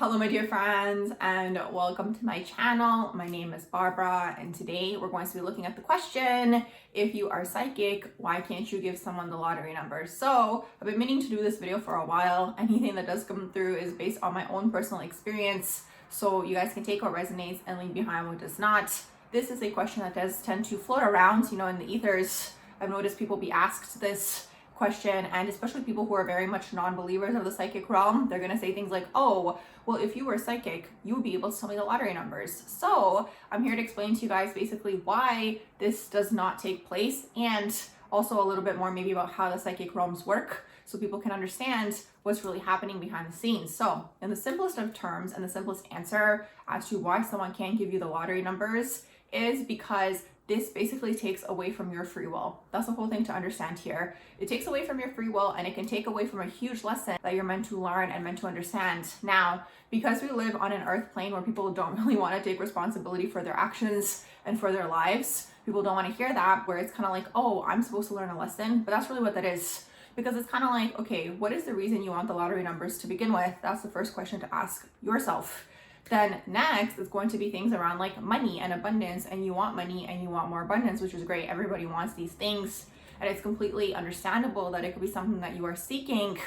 Hello my dear friends and welcome to my channel. My name is Barbara and today we're going to be looking at the question, if you are psychic, why can't you give someone the lottery numbers? So I've been meaning to do this video for a while. Anything that does come through is based on my own personal experience, so you guys can take what resonates and leave behind what does not. This is a question that does tend to float around, in the ethers. I've noticed people be asked this question, and especially people who are very much non-believers of the psychic realm, they're going to say things like, oh, well, if you were psychic, you would be able to tell me the lottery numbers. So I'm here to explain to you guys basically why this does not take place, and also a little bit more maybe about how the psychic realms work, so people can understand what's really happening behind the scenes. So in the simplest of terms and the simplest answer as to why someone can't give you the lottery numbers is because this basically takes away from your free will. That's the whole thing to understand here. It takes away from your free will, and it can take away from a huge lesson that you're meant to learn and meant to understand. Now, because we live on an earth plane where people don't really want to take responsibility for their actions and for their lives, people don't want to hear that, where it's kind of like, oh, I'm supposed to learn a lesson. But that's really what that is. Because it's kind of like, okay, what is the reason you want the lottery numbers to begin with? That's the first question to ask yourself. Then next is going to be things around like money and abundance, and you want money and you want more abundance, which is great. Everybody wants these things, and it's completely understandable that it could be something that you are seeking.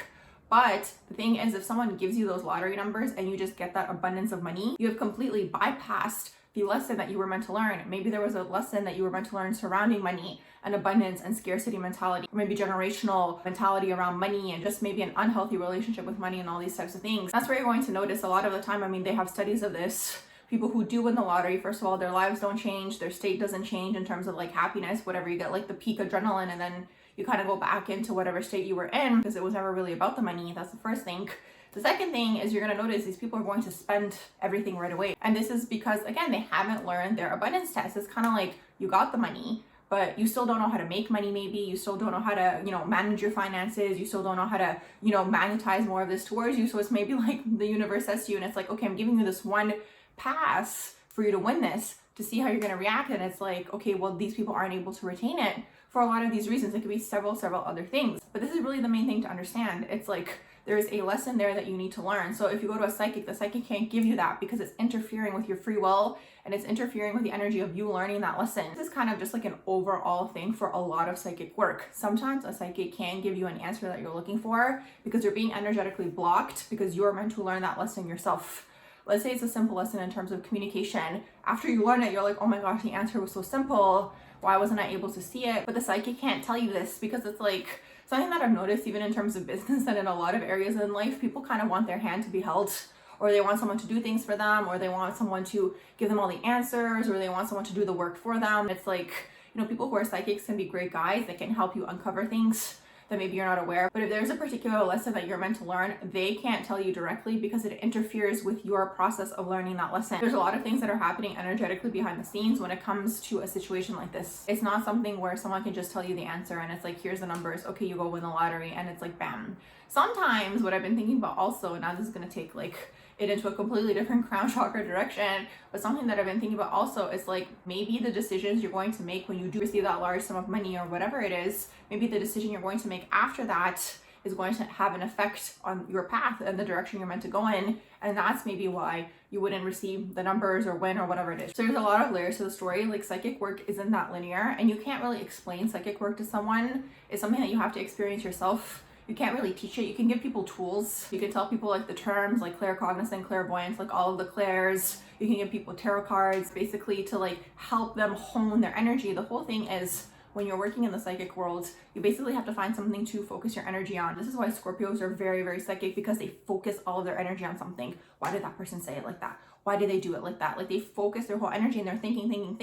But the thing is, if someone gives you those lottery numbers and you just get that abundance of money, you have completely bypassed the lesson that you were meant to learn. Maybe there was a lesson that you were meant to learn surrounding money and abundance and scarcity mentality, or maybe generational mentality around money, and just maybe an unhealthy relationship with money and all these types of things. That's where you're going to notice a lot of the time. They have studies of this. People who do win the lottery, first of all, their lives don't change, their state doesn't change in terms of like happiness, whatever. You get like the peak adrenaline, and then you kind of go back into whatever state you were in, because it was never really about the money. That's the first thing. The second thing is, you're going to notice these people are going to spend everything right away. And this is because, again, they haven't learned their abundance test. It's kind of like you got the money, but you still don't know how to make money. Maybe you still don't know how to, manage your finances. You still don't know how to, magnetize more of this towards you. So it's maybe like the universe says to you, and it's like, okay, I'm giving you this one pass for you to win this, to see how you're going to react. And it's like, okay, well, these people aren't able to retain it for a lot of these reasons. It could be several other things. But this is really the main thing to understand. It's like, there's a lesson there that you need to learn. So if you go to a psychic, the psychic can't give you that because it's interfering with your free will, and it's interfering with the energy of you learning that lesson. This is kind of just like an overall thing for a lot of psychic work. Sometimes a psychic can give you an answer that you're looking for because you're being energetically blocked because you're meant to learn that lesson yourself. Let's say it's a simple lesson in terms of communication. After you learn it, you're like, oh my gosh, the answer was so simple. Why wasn't I able to see it? But the psychic can't tell you this because it's like something that I've noticed even in terms of business and in a lot of areas in life. People kind of want their hand to be held, or they want someone to do things for them, or they want someone to give them all the answers, or they want someone to do the work for them. It's like, people who are psychics can be great guys that can help you uncover things that maybe you're not aware. But if there's a particular lesson that you're meant to learn, they can't tell you directly because it interferes with your process of learning that lesson. There's a lot of things that are happening energetically behind the scenes when it comes to a situation like this. It's not something where someone can just tell you the answer and it's like, here's the numbers, okay, you go win the lottery, and it's like, bam. Sometimes what I've been thinking about also, now this is going to take like it into a completely different crown chakra direction, but something that I've been thinking about also is like, maybe the decisions you're going to make when you do receive that large sum of money or whatever it is, maybe the decision you're going to make after that is going to have an effect on your path and the direction you're meant to go in. And that's maybe why you wouldn't receive the numbers or win or whatever it is. So there's a lot of layers to the story. Like, psychic work isn't that linear, and you can't really explain psychic work to someone. It's something that you have to experience yourself. You can't really teach it. You can give people tools. You can tell people like the terms like claircognizant, clairvoyance, like all of the clairs. You can give people tarot cards basically to like help them hone their energy. The whole thing is, when you're working in the psychic world, you basically have to find something to focus your energy on. This is why Scorpios are very, very psychic, because they focus all of their energy on something. Why did that person say it like that? Why did they do it like that? Like, they focus their whole energy and they're thinking, and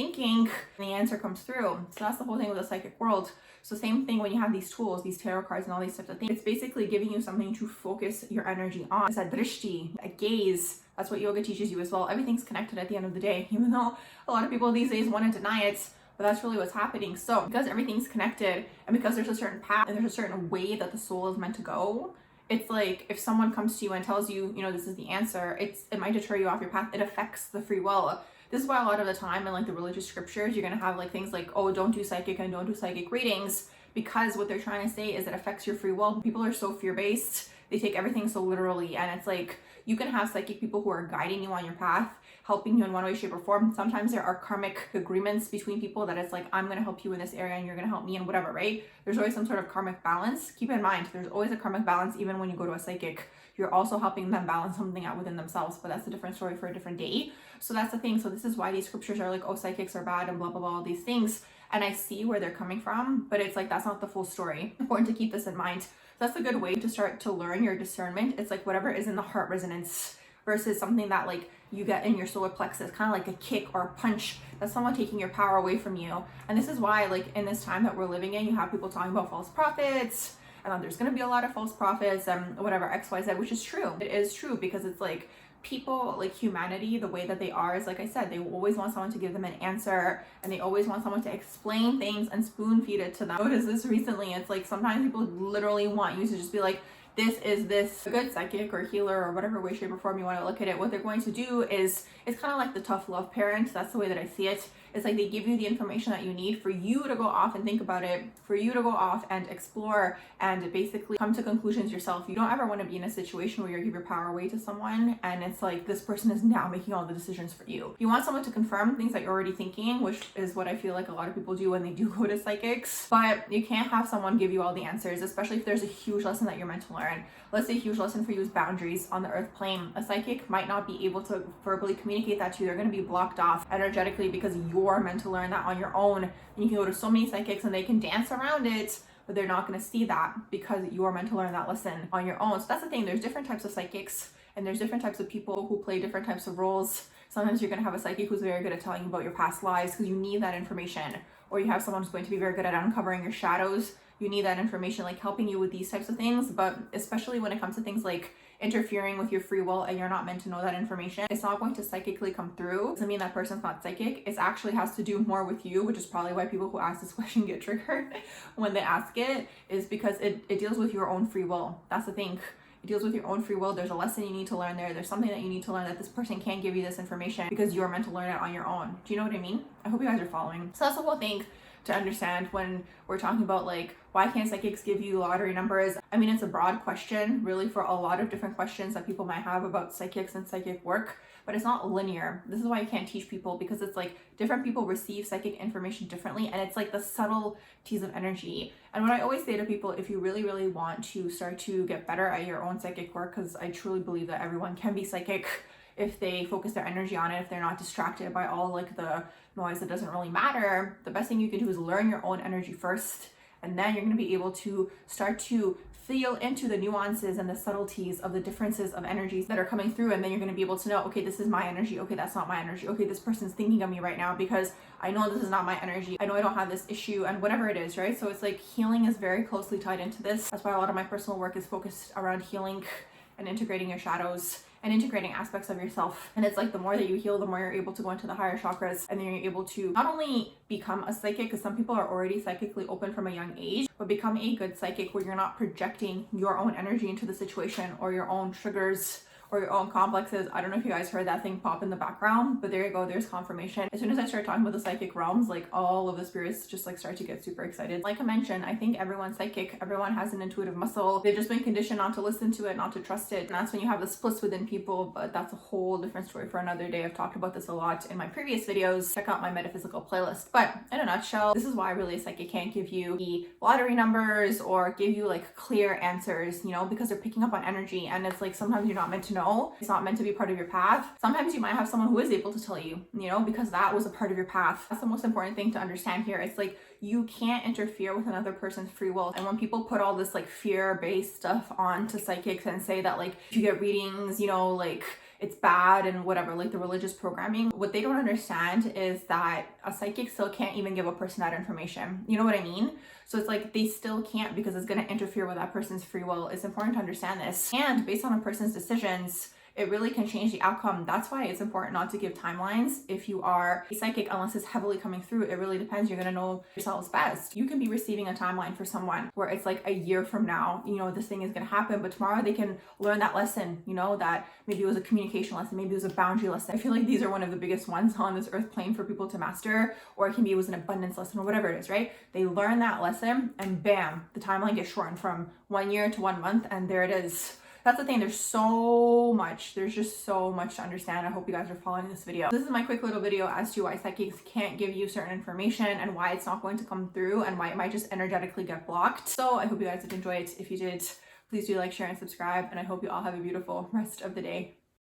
the answer comes through. So that's the whole thing with the psychic world. So same thing when you have these tools, these tarot cards and all these types of things. It's basically giving you something to focus your energy on. It's a drishti, a gaze. That's what yoga teaches you as well. Everything's connected at the end of the day, even though a lot of people these days want to deny it. But that's really what's happening. So because everything's connected, and because there's a certain path and there's a certain way that the soul is meant to go, it's like if someone comes to you and tells you, this is the answer, it might deter you off your path. It affects the free will. This is why a lot of the time in like the religious scriptures, you're going to have like things like, oh, don't do psychic and don't do psychic readings, because what they're trying to say is it affects your free will. People are so fear-based. They take everything so literally, and it's like, you can have psychic people who are guiding you on your path, helping you in one way, shape, or form. Sometimes there are karmic agreements between people that it's like, I'm going to help you in this area and you're going to help me in whatever, right? There's always some sort of karmic balance. Keep in mind, there's always a karmic balance. Even when you go to a psychic, you're also helping them balance something out within themselves, but that's a different story for a different day. So that's the thing. So this is why these scriptures are like, oh, psychics are bad and blah, blah, blah, all these things. And I see where they're coming from, but it's like, that's not the full story. Important to keep this in mind. So that's a good way to start to learn your discernment. It's like whatever is in the heart resonance versus something that like you get in your solar plexus, kind of like a kick or a punch. That's someone taking your power away from you. And this is why, like, in this time that we're living in, you have people talking about false prophets, and there's going to be a lot of false prophets and whatever, XYZ, which is true. It is true, because it's like people, like humanity, the way that they are is, like I said, they always want someone to give them an answer, and they always want someone to explain things and spoon feed it to them. I noticed this recently. It's like sometimes people literally want you to just be like, this is this. A good psychic or healer or whatever way, shape, or form you want to look at it, what they're going to do is, it's kind of like the tough love parent. That's the way that I see it. It's like they give you the information that you need for you to go off and think about it, for you to go off and explore and basically come to conclusions yourself. You don't ever want to be in a situation where you give your power away to someone and it's like this person is now making all the decisions for you. You want someone to confirm things that you're already thinking, which is what I feel like a lot of people do when they do go to psychics. But you can't have someone give you all the answers, especially if there's a huge lesson that you're meant to learn. Let's say a huge lesson for you is boundaries on the earth plane. A psychic might not be able to verbally communicate that to you. They're going to be blocked off energetically because you're meant to learn that on your own. And you can go to so many psychics and they can dance around it, but they're not going to see that because you're meant to learn that lesson on your own. So that's the thing. There's different types of psychics and there's different types of people who play different types of roles. Sometimes you're going to have a psychic who's very good at telling you about your past lives because you need that information. Or you have someone who's going to be very good at uncovering your shadows. You need that information, like helping you with these types of things. But especially when it comes to things like interfering with your free will and you're not meant to know that information, it's not going to psychically come through. Doesn't mean that person's not psychic. It actually has to do more with you, which is probably why people who ask this question get triggered when they ask it, is because it deals with your own free will. That's the thing. It deals with your own free will. There's a lesson you need to learn there. There's something that you need to learn that this person can't give you this information because you're meant to learn it on your own. Do you know what I mean? I hope you guys are following. So that's the whole thing to understand when we're talking about like, why can't psychics give you lottery numbers? I mean, it's a broad question really for a lot of different questions that people might have about psychics and psychic work, but it's not linear. This is why I can't teach people, because it's like different people receive psychic information differently, and it's like the subtleties of energy. And what I always say to people, if you really, really want to start to get better at your own psychic work, because I truly believe that everyone can be psychic if they focus their energy on it, if they're not distracted by all like the noise that doesn't really matter, the best thing you can do is learn your own energy first, and then you're going to be able to start to feel into the nuances and the subtleties of the differences of energies that are coming through. And then you're going to be able to know, okay, this is my energy. Okay, that's not my energy. Okay, this person's thinking of me right now because I know this is not my energy. I know I don't have this issue, and whatever it is, right? So it's like healing is very closely tied into this. That's why a lot of my personal work is focused around healing and integrating your shadows and integrating aspects of yourself. And it's like the more that you heal, the more you're able to go into the higher chakras, and then you're able to not only become a psychic, because some people are already psychically open from a young age, but become a good psychic where you're not projecting your own energy into the situation or your own triggers or your own complexes. I don't know if you guys heard that thing pop in the background, but there you go, there's confirmation. As soon as I start talking about the psychic realms, like all of the spirits just like start to get super excited. Like I mentioned, I think everyone's psychic, everyone has an intuitive muscle. They've just been conditioned not to listen to it, not to trust it. And that's when you have the splits within people, but that's a whole different story for another day. I've talked about this a lot in my previous videos. Check out my metaphysical playlist. But in a nutshell, this is why really a psychic can't give you the lottery numbers or give you like clear answers, you know, because they're picking up on energy, and it's like sometimes you're not meant to know. It's not meant to be part of your path. Sometimes you might have someone who is able to tell you, you know, because that was a part of your path. That's the most important thing to understand here. It's like you can't interfere with another person's free will. And when people put all this like fear-based stuff onto psychics and say that like if you get readings, you know, like it's bad and whatever, like the religious programming, what they don't understand is that a psychic still can't even give a person that information. You know what I mean? So it's like they still can't, because it's going to interfere with that person's free will. It's important to understand this. And based on a person's decisions, it really can change the outcome. That's why it's important not to give timelines if you are a psychic, unless it's heavily coming through. It really depends. You're going to know yourselves best. You can be receiving a timeline for someone where it's like a year from now, you know, this thing is going to happen, but tomorrow they can learn that lesson, you know, that maybe it was a communication lesson, maybe it was a boundary lesson. I feel like these are one of the biggest ones on this earth plane for people to master, or it can be it was an abundance lesson or whatever it is, right? They learn that lesson and bam, the timeline gets shortened from 1 year to 1 month, and there it is. that's the thing. There's just so much to understand. I hope you guys are following this video. This is my quick little video as to why psychics can't give you certain information and why it's not going to come through and why it might just energetically get blocked. So I hope you guys did enjoy it. If you did, please do like, share, and subscribe. And I hope you all have a beautiful rest of the day.